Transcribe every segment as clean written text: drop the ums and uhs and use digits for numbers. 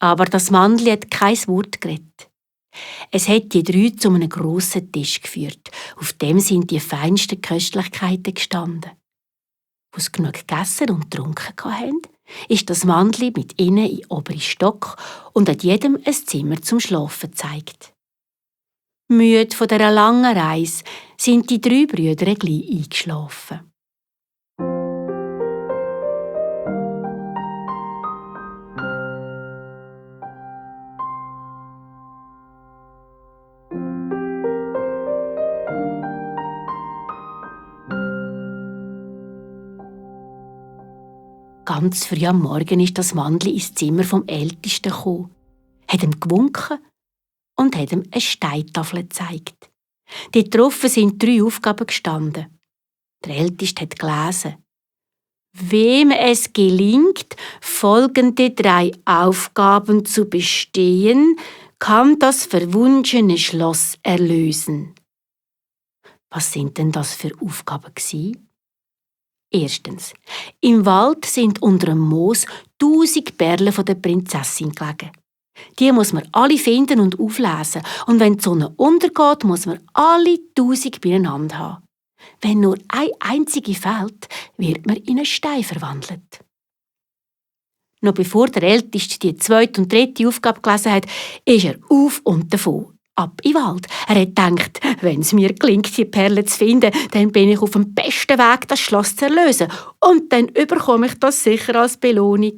Aber das Mandli hat kein Wort geredet. Es hat die 3 zu einem grossen Tisch geführt. Auf dem sind die feinsten Köstlichkeiten gestanden. Als sie genug gegessen und getrunken hatten, ist das Mandli mit ihnen in den oberen Stock und hat jedem ein Zimmer zum Schlafen gezeigt. Müde von dieser langen Reise sind die 3 Brüder gleich eingeschlafen. Ganz früh am Morgen ist das Mandli ins Zimmer vom Ältesten gekommen, hat ihm gewunken und hat ihm eine Steintafel gezeigt. Dort drauf sind 3 Aufgaben gestanden. Der Älteste hat gelesen: Wem es gelingt, folgende 3 Aufgaben zu bestehen, kann das verwunschene Schloss erlösen. Was sind denn das für Aufgaben gewesen? Erstens. Im Wald sind unter dem Moos 1000 Perlen von der Prinzessin gelegen. Die muss man alle finden und auflesen. Und wenn die Sonne untergeht, muss man alle 1000 beieinander haben. Wenn nur eine einzige fehlt, wird man in einen Stein verwandelt. Noch bevor der Älteste die 2. und 3. Aufgabe gelesen hat, ist er auf und davon. Ab in den Wald. Er hat gedacht, wenn es mir gelingt, die Perle zu finden, dann bin ich auf dem besten Weg, das Schloss zu erlösen. Und dann bekomme ich das sicher als Belohnung.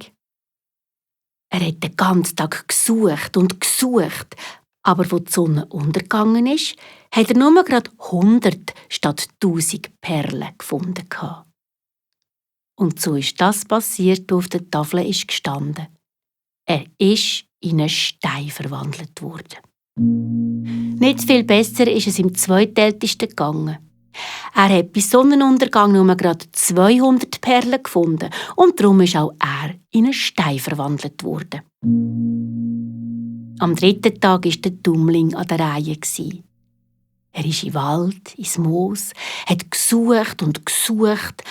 Er hat den ganzen Tag gesucht und gesucht. Aber wo die Sonne untergegangen ist, hat er nur gerade 100 statt 1000 Perlen gefunden. Und so ist das passiert, was auf der Tafel ist gestanden. Er ist in einen Stein verwandelt worden. Nicht viel besser ist es im Zweitältesten gegangen. Er hat bei Sonnenuntergang nur gerade 200 Perlen gefunden und darum ist auch er in einen Stein verwandelt worden. Am 3. Tag war der Dummling an der Reihe. Er ist im Wald, ins Moos, hat gesucht und gesucht,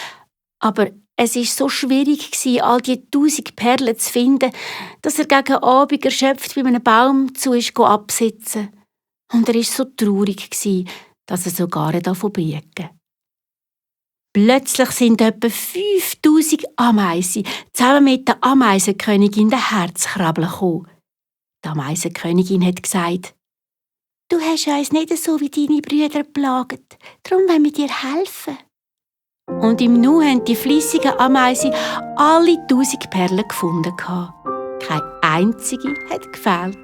aber es war so schwierig, all die 1000 Perlen zu finden, dass er gegen Abend erschöpft bei einem Baum zu ist absitzen. Und er war so traurig, dass er sogar vorbeigegangen. Plötzlich sind etwa 5000 Ameisen zusammen mit der Ameisenkönigin den Herzkrabbeln gekommen. Die Ameisenkönigin hat gesagt: «Du hast uns nicht so wie deine Brüder geplagt, darum wollen wir dir helfen.» Und im Nu haben die fleissigen Ameisen alle 1000 Perlen gefunden. Keine einzige hat gefehlt.